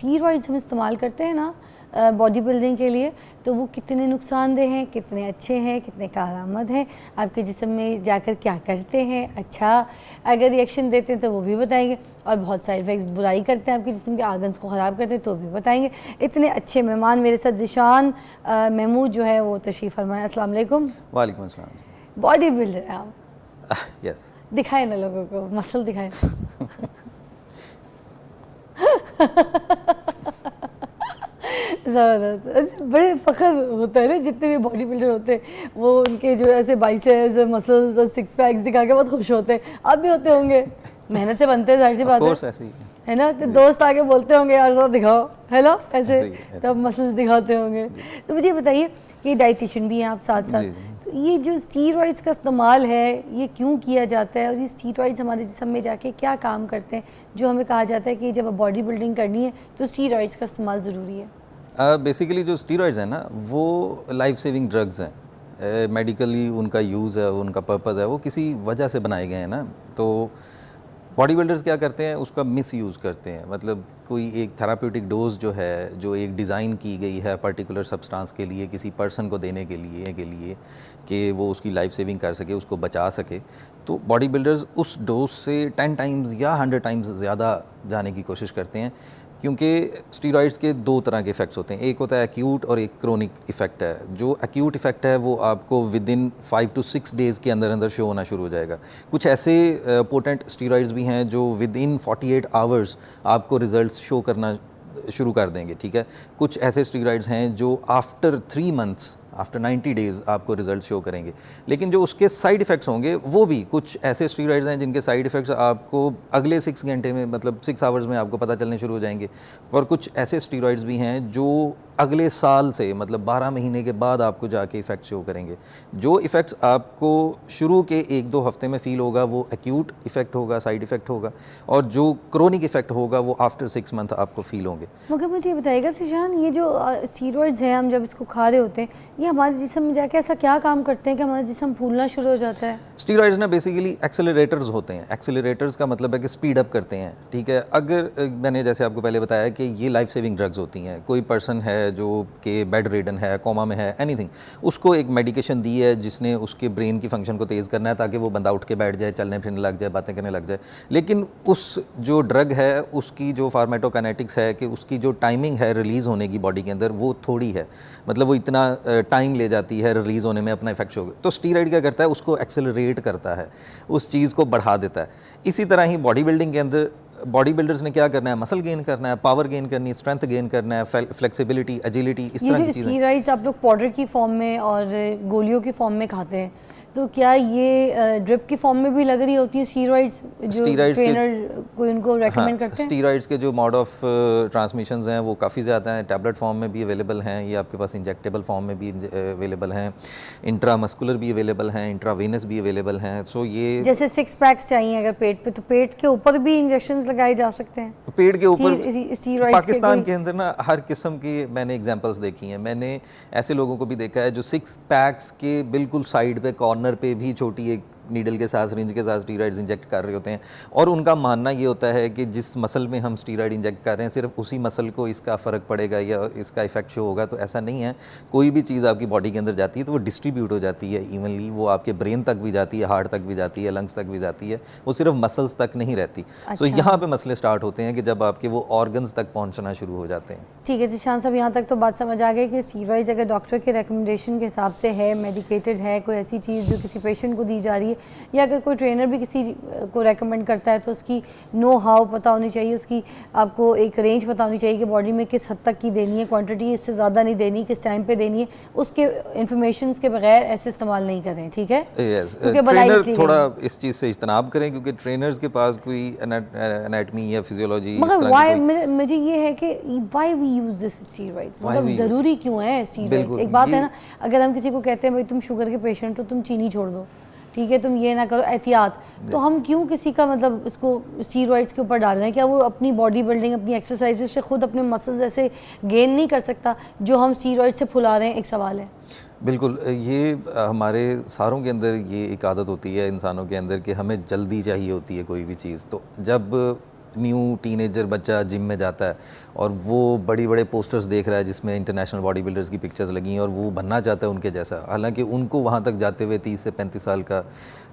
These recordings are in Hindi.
स्टीरॉइड्स हम इस्तेमाल करते हैं ना बॉडी बिल्डिंग के लिए, तो वो कितने नुकसानदेह हैं, कितने अच्छे हैं, कितने कारआमद हैं, आपके जिस्म में जाकर क्या करते हैं, अच्छा अगर रिएक्शन देते हैं तो वो भी बताएंगे, और बहुत साइड इफ़ेक्ट्स बुराई करते हैं आपके जिस्म के आर्गन्स को ख़राब करते हैं तो भी बताएंगे। इतने अच्छे मेहमान मेरे साथ ज़ीशान महमूद जो है वो तशरीफ़ फरमाएं। अस्सलाम वालेकुम। वालेकुम अस्सलाम। बॉडी बिल्डर हैं आप? यस। दिखाए ना लोगों को, मसल दिखाए। ज़बरदस्त, बड़े फ़ख्र होता है ना जितने भी बॉडी बिल्डर होते हैं, वो उनके जो ऐसे बाइसेप्स मसल्स और सिक्स पैक्स दिखा के बहुत खुश होते हैं। आप भी होते होंगे, मेहनत से बनते हैं, जाहिर सी बात है ना। तो दोस्त आके बोलते होंगे यार ज़रा दिखाओ, है ना, ऐसे तब मसल्स दिखाते होंगे। तो मुझे बताइए कि डाइटिशियन भी हैं आप साथ साथ, तो ये जो स्टीरॉइड्स का इस्तेमाल है ये क्यों किया जाता है, और ये स्टीरॉइड्स हमारे जिस्म में जाके क्या काम करते हैं, जो हमें कहा जाता है कि जब बॉडी बिल्डिंग करनी है तो स्टीरॉइड्स का इस्तेमाल ज़रूरी है? बेसिकली जो स्टीरॉइड्स हैं ना वो लाइफ सेविंग ड्रग्स हैं। मेडिकली उनका यूज़ है, उनका पर्पज़ है, वो किसी वजह से बनाए गए हैं ना। तो बॉडी बिल्डर्स क्या करते हैं, उसका मिस यूज़ करते हैं। मतलब कोई एक थेराप्यूटिक डोज जो है, जो एक डिज़ाइन की गई है पर्टिकुलर सब्सटेंस के लिए, किसी पर्सन को देने के लिए कि वो उसकी लाइफ सेविंग कर सके, उसको बचा सके, तो बॉडी बिल्डर्स उस डोज से 10 टाइम्स या 100 टाइम्स ज़्यादा जाने की कोशिश करते हैं। क्योंकि स्टीरॉइड्स के दो तरह के इफ़ेक्ट्स होते हैं, एक होता है एक्यूट और एक क्रोनिक इफ़ेक्ट है। जो एक्यूट इफ़ेक्ट है वो आपको विद इन 5 to 6 डेज़ के अंदर अंदर शो होना शुरू हो जाएगा। कुछ ऐसे पोटेंट स्टीरॉइड्स भी हैं जो विद इन 48 आवर्स आपको रिजल्ट्स शो करना शुरू कर देंगे, ठीक है। कुछ ऐसे स्टीरॉइड्स हैं जो आफ्टर 3 मंथ्स, आफ्टर 90 डेज़ आपको रिजल्ट शो करेंगे। लेकिन जो उसके साइड इफ़ेक्ट्स होंगे वो भी कुछ ऐसे स्टीरॉइड्स हैं जिनके साइड इफ़ेक्ट्स आपको अगले 6 घंटे में, मतलब 6 आवर्स में आपको पता चलने शुरू हो जाएंगे। और कुछ ऐसे स्टीरॉइड्स भी हैं जो अगले साल से, मतलब 12 महीने के बाद आपको जाके इफ़ेक्ट शो करेंगे। जो इफ़ेक्ट्स आपको शुरू के 1-2 हफ्ते में फ़ील होगा वो एक्यूट इफ़ेक्ट होगा, साइड इफ़ेक्ट होगा, और जो क्रोनिक इफ़ेक्ट होगा वो आफ्टर 6 मंथ आपको फ़ील होंगे। मगर मुझे ये बताइएगा ज़ीशान, ये जो स्टीरॉइड्स हैं हम जब इसको खा रहे होते हैं, ये हमारे जिस्म में जाके ऐसा क्या काम करते हैं कि हमारा जिस्म फूलना शुरू हो जाता है? स्टीरॉइड्स ना बेसिकली एक्सेलरेटर्स होते हैं। एक्सेलरेटर्स का मतलब है कि स्पीड अप करते हैं, ठीक है। अगर मैंने जैसे आपको पहले बताया कि ये लाइफ सेविंग ड्रग्स होती हैं। कोई पर्सन है जो कि बेड रिडन है, कोमा में है, एनीथिंग, उसको एक मेडिकेशन दी है जिसने उसके ब्रेन की फंक्शन को तेज़ करना है ताकि वो बंदा उठ के बैठ जाए, चलने फिरने लग जाए, बातें करने लग जाए। लेकिन उस जो ड्रग है उसकी जो फार्मेटोकाइनेटिक्स है कि उसकी जो टाइमिंग है रिलीज़ होने की बॉडी के अंदर वो थोड़ी है, मतलब वो इतना टाइम ले जाती है रिलीज़ होने में अपना इफेक्ट शो। तो स्टीरॉइड क्या करता है, उसको एक्सेलरेट करता है, उस चीज़ को बढ़ा देता है। इसी तरह ही बॉडी बिल्डिंग के अंदर बॉडी बिल्डर्स ने क्या करना है, मसल गेन करना है, पावर गेन करनी है, स्ट्रेंथ गेन करना है, फ्लेक्सिबिलिटी, एजिलिटी, इस तरह की चीज़ें। स्टीरॉइड्स आप लोग पाउडर की फॉर्म में और गोलियों की फॉर्म में खाते हैं, तो क्या ये ड्रिप की फॉर्म में भी लग रही होती है स्टीरॉइड्स, जो ट्रेनर को इनको रेकमेंड करते हैं? स्टीरॉइड्स के जो मोड ऑफ ट्रांसमिशंस हैं वो काफ़ी ज़्यादा हैं। टैबलेट फॉर्म में भी अवेलेबल हैं, ये आपके पास इंजेक्टेबल फॉर्म में भी अवेलेबल हैं, इंट्रामस्कुलर भी अवेलेबल हैं, इंट्रावेनस भी अवेलेबल हैं। सो ये जैसे 6 पैक्स चाहिए अगर पेट पे, तो पेट के ऊपर भी इंजेक्शंस लगाए जा सकते हैं? पेट के ऊपर पाकिस्तान के अंदर ना हर किस्म की मैंने एग्जांपल्स देखी हैं। मैंने ऐसे लोगों को भी देखा है जो 6 पैक्स के बिल्कुल साइड पे, कॉर्नर पे भी छोटी एक नीडल के साथ, रिंज के साथ स्टीरॉइड्स इंजेक्ट कर रहे होते हैं। और उनका मानना ये होता है कि जिस मसल में हम स्टीरॉइड इंजेक्ट कर रहे हैं सिर्फ उसी मसल को इसका फ़र्क पड़ेगा या इसका इफेक्ट शो होगा। तो ऐसा नहीं है। कोई भी चीज़ आपकी बॉडी के अंदर जाती है तो वो डिस्ट्रीब्यूट हो जाती है इवनली, वो आपके ब्रेन तक भी जाती है, हार्ट तक भी जाती है, लंग्स तक भी जाती है, वो सिर्फ मसल्स तक नहीं रहती। सो यहाँ पे मसले स्टार्ट होते हैं कि जब आपके वो ऑर्गन्स तक पहुँचना शुरू हो जाते हैं। ठीक है ज़ीशान साहब, यहाँ तक तो बात समझ आ गई कि स्टीरॉइड्स अगर डॉक्टर के रिकमेंडेशन के हिसाब से है, मेडिकेटेड है, कोई ऐसी चीज़ जो किसी पेशेंट को दी जा रही है, या अगर कोई ट्रेनर भी किसी को रेकमेंड करता है तो उसकी नो हाउ पता होनी चाहिए, उसकी आपको एक रेंज पता होनी चाहिए कि बॉडी में किस हद तक की देनी है, क्वांटिटी इससे ज़्यादा नहीं देनी, किस टाइम पे देनी है, उसके इन्फॉर्मेशन के बगैर ऐसे इस्तेमाल नहीं करें, ठीक है? ट्रेनर थोड़ा इस चीज़ से इज्तनाब करें क्योंकि ट्रेनर्स के पास कोई एनाटमी या फिजियोलॉजी, मगर मुझे ये है कि why we use this steroids, मतलब ज़रूरी क्यों है स्टीरॉइड्स? एक बात है ना, अगर हम किसी को कहते हैं भाई तुम शुगर के पेशेंट हो, तुम चीनी छोड़ दो, ठीक है, तुम ये ना करो, एहतियात, तो हम क्यों किसी का मतलब इसको स्टीरॉइड्स के ऊपर डाल रहे हैं? क्या वो अपनी बॉडी बिल्डिंग, अपनी एक्सरसाइज से खुद अपने मसल्स ऐसे गेन नहीं कर सकता जो हम स्टीरॉइड से फुला रहे हैं? एक सवाल है। बिल्कुल, ये हमारे सारों के अंदर ये एक आदत होती है इंसानों के अंदर कि हमें जल्दी चाहिए होती है कोई भी चीज़। तो जब न्यू टीनेजर बच्चा जिम में जाता है और वो बड़ी बड़े पोस्टर्स देख रहा है जिसमें इंटरनेशनल बॉडी बिल्डर्स की पिक्चर्स लगी हैं और वो बनना चाहता है उनके जैसा, हालांकि उनको वहाँ तक जाते हुए 30 से 35 साल का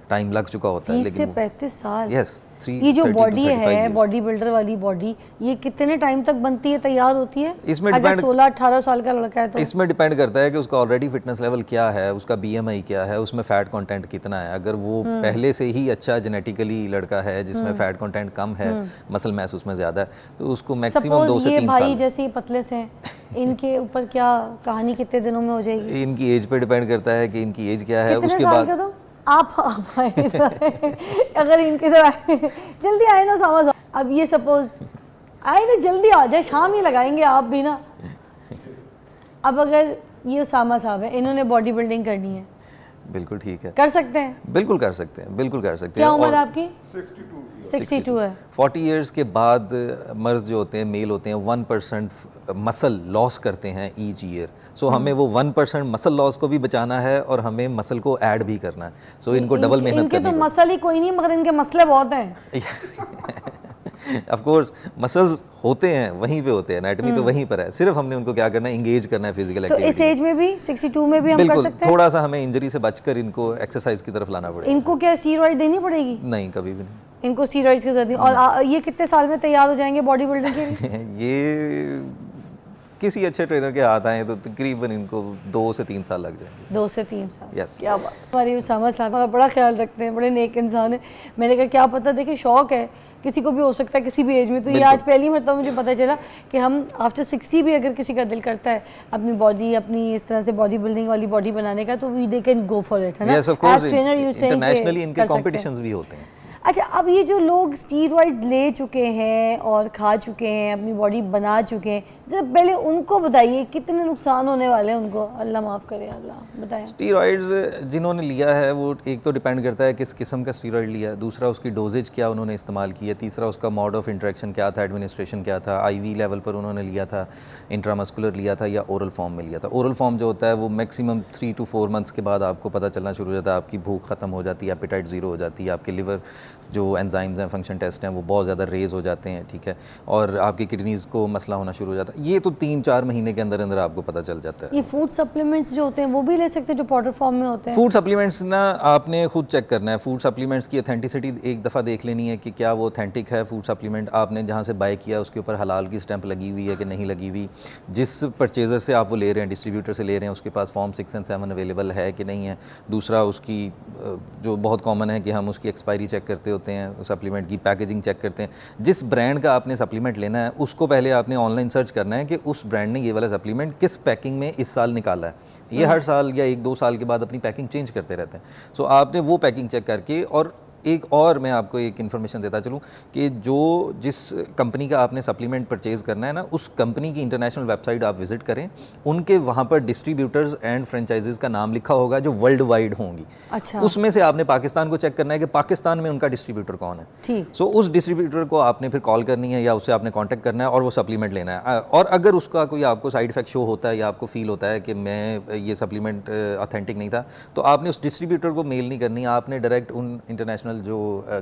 टाइम लग चुका होता है। 30 से 35 साल? यस। ये जो बॉडी है बॉडी बिल्डर वाली बॉडी, ये कितने टाइम तक बनती है, तैयार होती है? इसमें अगर 16-18 साल का लड़का है तो इसमें डिपेंड करता है कि उसका ऑलरेडी फिटनेस लेवल क्या है, उसका BMI क्या है, उसमें फैट कंटेंट कितना है। अगर वो पहले से ही अच्छा जेनेटिकली लड़का है जिसमें फैट कंटेंट कम है, मसल मास उसमें ज़्यादा है, तो उसको मैक्सिमम 2 से 3 साल। भाई जैसे पतले से हैं, इनके ऊपर क्या कहानी कितने दिनों में हो जाएगी? इनकी एज पे डिपेंड करता है कि इनकी एज क्या है। उसके बाद आप आए अगर इनके तरह जल्दी आए ना समझ। अब ये सपोज आए ना, जल्दी आ जाए, शाम ही लगाएंगे आप भी ना। अब अगर ये उसामा साहब है, इन्होंने बॉडी बिल्डिंग करनी है, बिल्कुल ठीक है, कर सकते हैं? बिल्कुल कर सकते हैं, बिल्कुल कर सकते हैं। क्या उम्र आपकी? 62 है। 40 इयर्स के बाद मर्द जो होते हैं, मेल होते हैं, 1% मसल लॉस करते हैं ईच ईयर। सो हमें वो 1% मसल लॉस को भी बचाना है और हमें मसल को ऐड भी करना है। सो इनको डबल मेहनत करनी है। इनके तो मसल ही कोई नहीं, मगर इनके मसले बहुत हैं। ऑफ कोर्स मसल्स होते हैं, वहीं पे होते हैं, एनाटॉमी तो वहीं पर है, सिर्फ हमने उनको क्या करना है, एंगेज करना है फिजिकल एक्टिविटी। तो इस एज में भी 62 में भी हम कर सकते हैं? थोड़ा सा हमें इंजरी से बचकर इनको एक्सरसाइज की तरफ लाना पड़ेगा। इनको क्या स्टीरॉइड देनी पड़ेगी? नहीं, कभी भी नहीं, इनको स्टीरॉइड्स की जरूरत नहीं। और ये कितने साल में तैयार हो जाएंगे बॉडी बिल्डिंग के लिए? ये किसी अच्छे ट्रेनर के हाथ आए तो तकरीबन इनको 2 से 3 साल लग जाएंगे। 2 से 3 साल? यस। क्या बात। हमारी उसामा साहब का बड़ा ख्याल रखते हैं, बड़े नेक इंसान है। मैंने कहा क्या पता, देखिए शौक है, किसी को भी हो सकता है किसी भी एज में। तो ये आज पहली मरतबा मुझे पता चला कि हम आफ्टर 60 भी अगर किसी का दिल करता है अपनी बॉडी, अपनी इस तरह से बॉडी बिल्डिंग वाली बॉडी बनाने का, तो we they can go for it, है ना? यस ऑफ कोर्स, इंटरनेशनली इनके कॉम्पिटिशंस भी होते हैं। अच्छा, अब ये जो लोग स्टीरॉइड्स ले चुके हैं और खा चुके हैं, अपनी बॉडी बना चुके हैं, जरा पहले उनको बताइए कितने नुकसान होने वाले हैं उनको। अल्लाह माफ़ करे, अल्लाह बताएं। स्टीरॉइड्स जिन्होंने लिया है वो एक तो डिपेंड करता है किस किस्म का स्टीरॉइड लिया है, दूसरा उसकी डोजेज क्या उन्होंने इस्तेमाल की है, तीसरा उसका मोड ऑफ इंटरेक्शन क्या था, एडमिनिस्ट्रेशन क्या था, IV लेवल पर उन्होंने लिया था, इंट्रामस्कुलर लिया था या ओरल फॉर्म में लिया था। ओरल फॉर्म जो होता है वो मैक्सिमम 3 to 4 मंथ्स के बाद आपको पता चलना शुरू हो जाता है, आपकी भूख ख़त्म हो जाती है, एपेटाइट ज़ीरो हो जाती है, आपके लिवर जो एंजाइम्स हैं, फंक्शन टेस्ट हैं, वो बहुत ज़्यादा रेज हो जाते हैं, ठीक है, और आपकी किडनीज़ को मसला होना शुरू हो जाता है। ये तो 3-4 महीने के अंदर अंदर आपको पता चल जाता है। ये फूड सप्लीमेंट्स जो होते हैं वो भी ले सकते हैं जो पाउडर फॉर्म में होते हैं? फूड सप्लीमेंट्स ना आपने खुद चेक करना है। फूड सप्लीमेंट्स की ऑथेंटिसिटी एक दफ़ा देख लेनी है कि क्या वो ऑथेंटिक है। फूड सप्लीमेंट आपने जहाँ से बाय किया उसके ऊपर हलाल की स्टैंप लगी हुई है कि नहीं लगी हुई, जिस परचेज़र से आप वो ले रहे हैं, डिस्ट्रीब्यूटर से ले रहे हैं, उसके पास फॉर्म 6 और 7 अवेलेबल है कि नहीं है। दूसरा उसकी जो बहुत कॉमन है कि हम उसकी एक्सपायरी चेक करते होते हैं, सप्लीमेंट की पैकेजिंग चेक करते हैं। जिस ब्रांड का आपने सप्लीमेंट लेना है उसको पहले आपने ऑनलाइन सर्च करना है कि उस ब्रांड ने ये वाला सप्लीमेंट किस पैकिंग में इस साल निकाला है। ये हर साल या 1-2 साल के बाद अपनी पैकिंग चेंज करते रहते हैं। सो आपने वो पैकिंग चेक करके, और एक और मैं आपको एक इन्फॉर्मेशन देता चलूँ कि जिस कंपनी का आपने सप्लीमेंट परचेज़ करना है ना, उस कंपनी की इंटरनेशनल वेबसाइट आप विज़िट करें, उनके वहाँ पर डिस्ट्रीब्यूटर्स एंड फ्रेंचाइजीज़ का नाम लिखा होगा जो वर्ल्ड वाइड होंगी। अच्छा। उसमें से आपने पाकिस्तान को चेक करना है कि पाकिस्तान में उनका डिस्ट्रीब्यूटर कौन है। ठीक। सो उस डिस्ट्रीब्यूटर को आपने फिर कॉल करनी है या उससे आपने कॉन्टैक्ट करना है और वो सप्लीमेंट लेना है। और अगर उसका कोई आपको साइड इफेक्ट शो होता है या आपको फील होता है कि मैं ये सप्लीमेंट ऑथेंटिक नहीं था, तो आपने उस डिस्ट्रीब्यूटर को मेल नहीं करनी, आपने डायरेक्ट उन इंटरनेशनल जो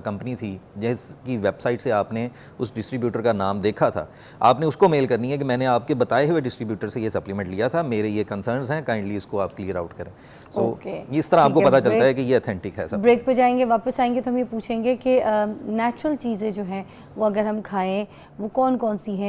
कंपनी थी जिसकी वेबसाइट से आपने उस डिस्ट्रीब्यूटर का नाम देखा था, आपने उसको मेल करनी है कि मैंने आपके बताए हुए डिस्ट्रीब्यूटर से ये सप्लीमेंट लिया था, मेरे ये कंसर्न्स हैं, काइंडली इसको आप क्लियर आउट करें। सो इस तरह आपको पता चलता है कि ये ऑथेंटिक है। सब ब्रेक पे जाएंगे, वापस आएंगे तो हम ये पूछेंगे कि नेचुरल चीज़ें जो हैं वो अगर हम खाएं वो कौन कौन सी हैं।